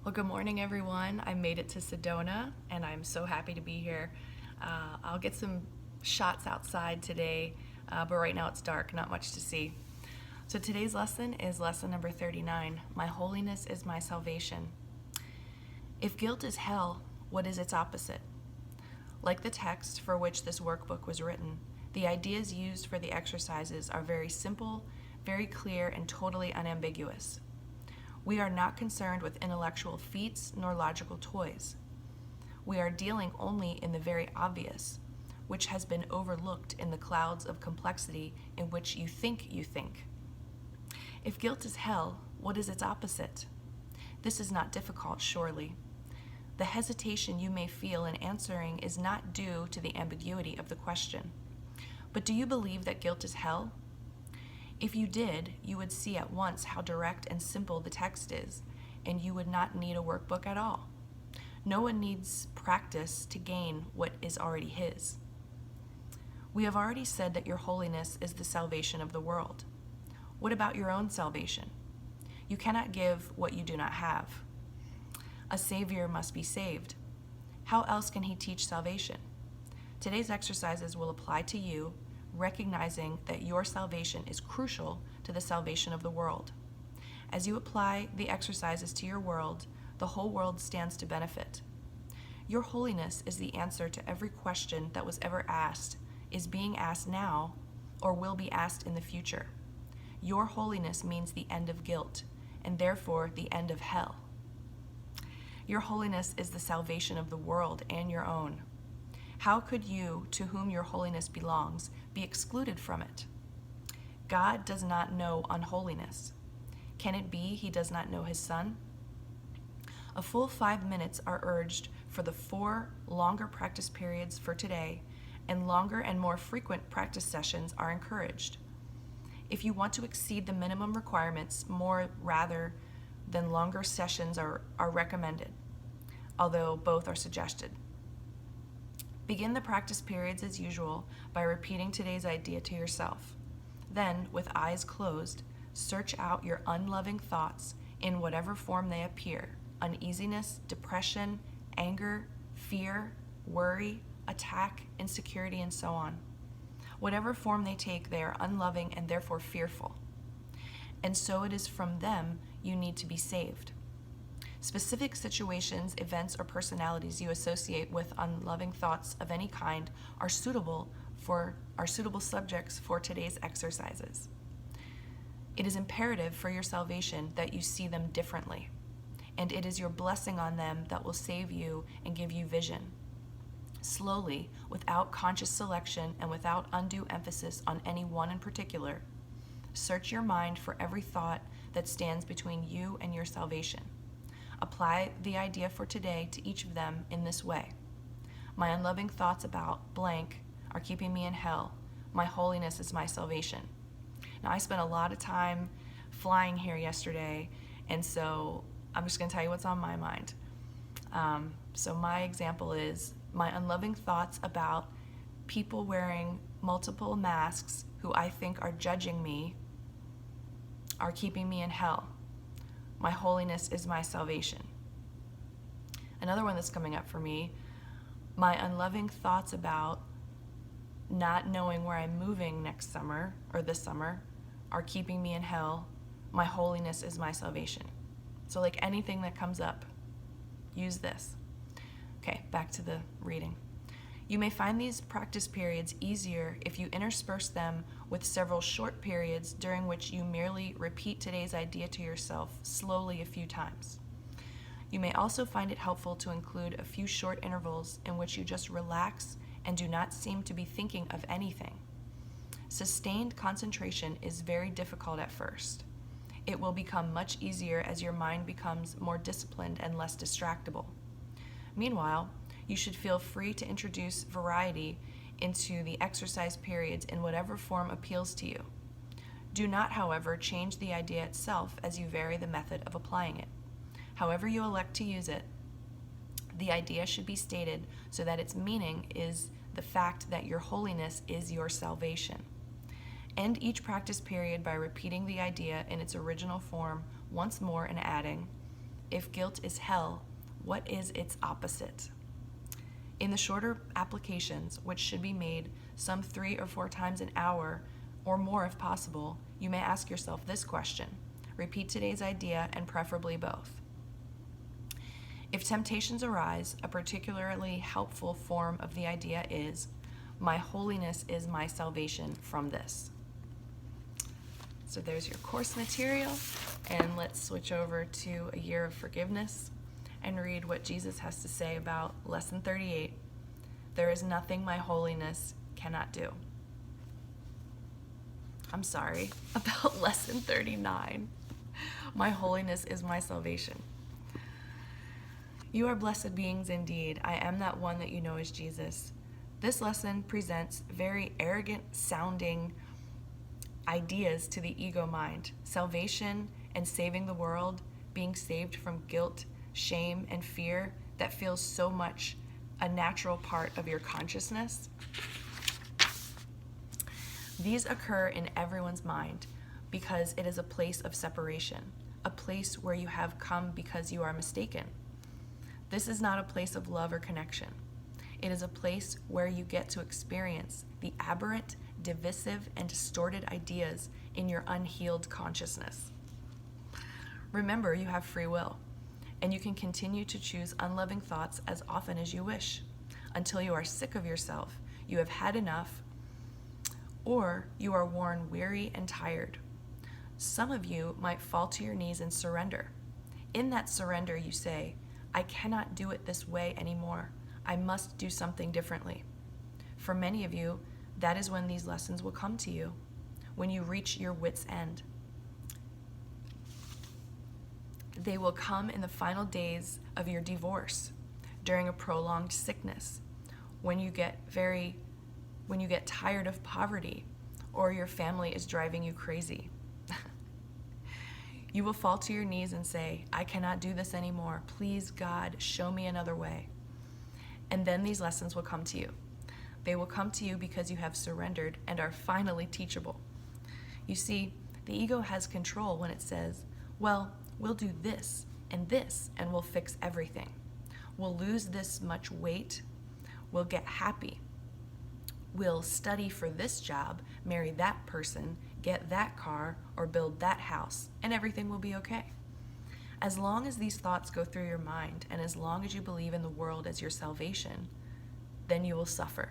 Well, good morning, everyone. I made it to Sedona, and I'm so happy to be here. I'll get some shots outside today, but right now it's dark, not much to see. So today's lesson is lesson number 39. My holiness is my salvation. If guilt is hell, what is its opposite? Like the text for which this workbook was written, the ideas used for the exercises are very simple, very clear, and totally unambiguous. We are not concerned with intellectual feats nor logical toys. We are dealing only in the very obvious, which has been overlooked in the clouds of complexity in which you think you think. If guilt is hell, what is its opposite? This is not difficult, surely. The hesitation you may feel in answering is not due to the ambiguity of the question. But do you believe that guilt is hell? If you did, you would see at once how direct and simple the text is, and you would not need a workbook at all. No one needs practice to gain what is already his. We have already said that your holiness is the salvation of the world. What about your own salvation? You cannot give what you do not have. A Savior must be saved. How else can he teach salvation? Today's exercises will apply to you, recognizing that your salvation is crucial to the salvation of the world. As you apply the exercises to your world, the whole world stands to benefit. Your holiness is the answer to every question that was ever asked, is being asked now, or will be asked in the future. Your holiness means the end of guilt, and therefore the end of hell. Your holiness is the salvation of the world and your own. How could you, to whom your holiness belongs, be excluded from it? God does not know unholiness. Can it be he does not know his Son? A full 5 minutes are urged for the 4 longer practice periods for today, and longer and more frequent practice sessions are encouraged. If you want to exceed the minimum requirements, more rather than longer sessions are recommended, although both are suggested. Begin the practice periods as usual by repeating today's idea to yourself. Then, with eyes closed, search out your unloving thoughts in whatever form they appear: uneasiness, depression, anger, fear, worry, attack, insecurity, and so on. Whatever form they take, they are unloving and therefore fearful. And so it is from them you need to be saved. Specific situations, events, or personalities you associate with unloving thoughts of any kind are suitable subjects for today's exercises. It is imperative for your salvation that you see them differently, and it is your blessing on them that will save you and give you vision. Slowly, without conscious selection and without undue emphasis on any one in particular, search your mind for every thought that stands between you and your salvation. Apply the idea for today to each of them in this way. My unloving thoughts about blank are keeping me in hell. My holiness is my salvation. Now, I spent a lot of time flying here yesterday, and so I'm just going to tell you what's on my mind. So my example is my unloving thoughts about people wearing multiple masks who I think are judging me are keeping me in hell. My holiness is my salvation. Another one that's coming up for me, my unloving thoughts about not knowing where I'm moving next summer or this summer are keeping me in hell. My holiness is my salvation. So like anything that comes up, use this. Okay, back to the reading. You may find these practice periods easier if you intersperse them with several short periods during which you merely repeat today's idea to yourself slowly a few times. You may also find it helpful to include a few short intervals in which you just relax and do not seem to be thinking of anything. Sustained concentration is very difficult at first. It will become much easier as your mind becomes more disciplined and less distractible. Meanwhile, you should feel free to introduce variety into the exercise periods in whatever form appeals to you. Do not, however, change the idea itself as you vary the method of applying it. However you elect to use it, the idea should be stated so that its meaning is the fact that your holiness is your salvation. End each practice period by repeating the idea in its original form once more and adding, If guilt is hell, what is its opposite? In the shorter applications, which should be made some 3 or 4 times an hour or more if possible, you may ask yourself this question. Repeat today's idea and preferably both. If temptations arise, a particularly helpful form of the idea is, my holiness is my salvation from this. So there's your course material, and let's switch over to a year of forgiveness and read what Jesus has to say about lesson 38. There is nothing my holiness cannot do. I'm sorry, about lesson 39. My holiness is my salvation. You are blessed beings indeed. I am that one that you know as Jesus. This lesson presents very arrogant sounding ideas to the ego mind. Salvation and saving the world, being saved from guilt, shame, and fear that feels so much a natural part of your consciousness. These occur in everyone's mind because it is a place of separation, a place where you have come because you are mistaken. This is not a place of love or connection. It is a place where you get to experience the aberrant, divisive, and distorted ideas in your unhealed consciousness. Remember, you have free will, and you can continue to choose unloving thoughts as often as you wish, until you are sick of yourself, you have had enough, or you are worn weary and tired. Some of you might fall to your knees and surrender. In that surrender, you say, I cannot do it this way anymore. I must do something differently. For many of you, that is when these lessons will come to you, when you reach your wit's end. They will come in the final days of your divorce, during a prolonged sickness, when you get tired of poverty, or your family is driving you crazy. You will fall to your knees and say, I cannot do this anymore. Please, God, show me another way. And then these lessons will come to you. They will come to you because you have surrendered and are finally teachable. You see, the ego has control when it says, well, we'll do this, and we'll fix everything. We'll lose this much weight. We'll get happy. We'll study for this job, marry that person, get that car, or build that house, and everything will be okay. As long as these thoughts go through your mind, and as long as you believe in the world as your salvation, then you will suffer.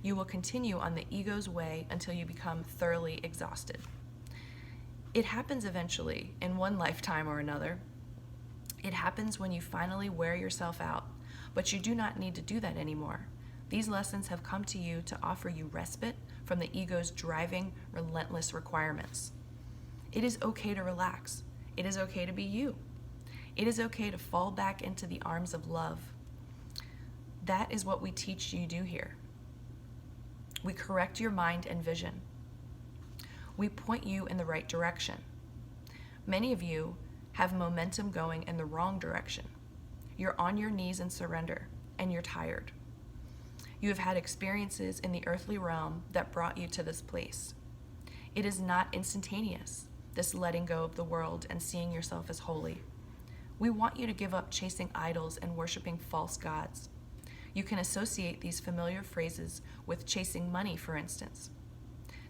You will continue on the ego's way until you become thoroughly exhausted. It happens eventually, in one lifetime or another. It happens when you finally wear yourself out, but you do not need to do that anymore. These lessons have come to you to offer you respite from the ego's driving, relentless requirements. It is okay to relax. It is okay to be you. It is okay to fall back into the arms of love. That is what we teach you do here. We correct your mind and vision. We point you in the right direction. Many of you have momentum going in the wrong direction. You're on your knees in surrender, and you're tired. You have had experiences in the earthly realm that brought you to this place. It is not instantaneous, this letting go of the world and seeing yourself as holy. We want you to give up chasing idols and worshiping false gods. You can associate these familiar phrases with chasing money, for instance.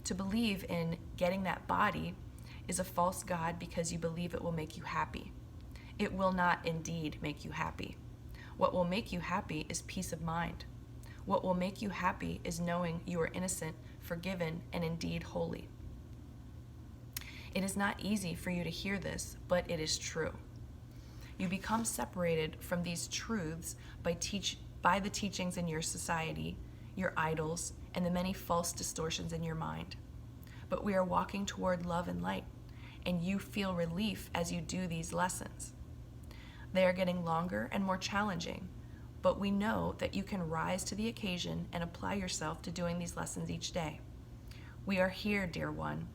To believe in getting that body is a false god because you believe it will make you happy. It will not indeed make you happy. What will make you happy is peace of mind. What will make you happy is knowing you are innocent, forgiven, and indeed holy. It is not easy for you to hear this, but it is true. You become separated from these truths by the teachings in your society, your idols, and the many false distortions in your mind. But we are walking toward love and light, and you feel relief as you do these lessons. They are getting longer and more challenging, but we know that you can rise to the occasion and apply yourself to doing these lessons each day. We are here, dear one.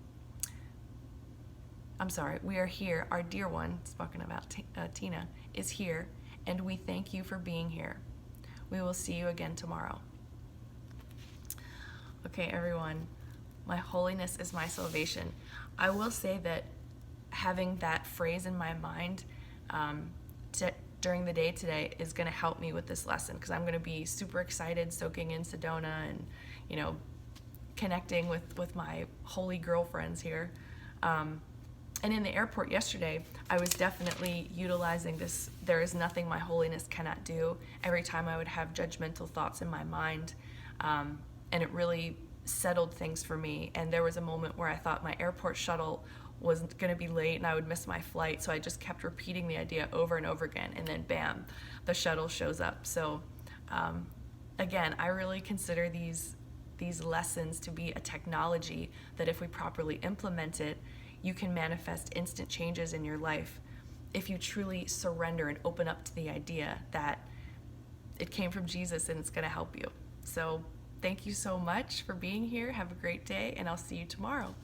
We are here. Our dear one, spoken about Tina, is here, and we thank you for being here. We will see you again tomorrow. Okay, everyone, my holiness is my salvation. I will say that having that phrase in my mind during the day today is going to help me with this lesson, because I'm going to be super excited soaking in Sedona and, connecting with my holy girlfriends here. And in the airport yesterday, I was definitely utilizing this, there is nothing my holiness cannot do, every time I would have judgmental thoughts in my mind. And it really settled things for me. And there was a moment where I thought my airport shuttle was going to be late and I would miss my flight. So I just kept repeating the idea over and over again. And then bam, the shuttle shows up. So again, I really consider these lessons to be a technology that if we properly implement it, you can manifest instant changes in your life if you truly surrender and open up to the idea that it came from Jesus and it's going to help you. So thank you so much for being here. Have a great day, and I'll see you tomorrow.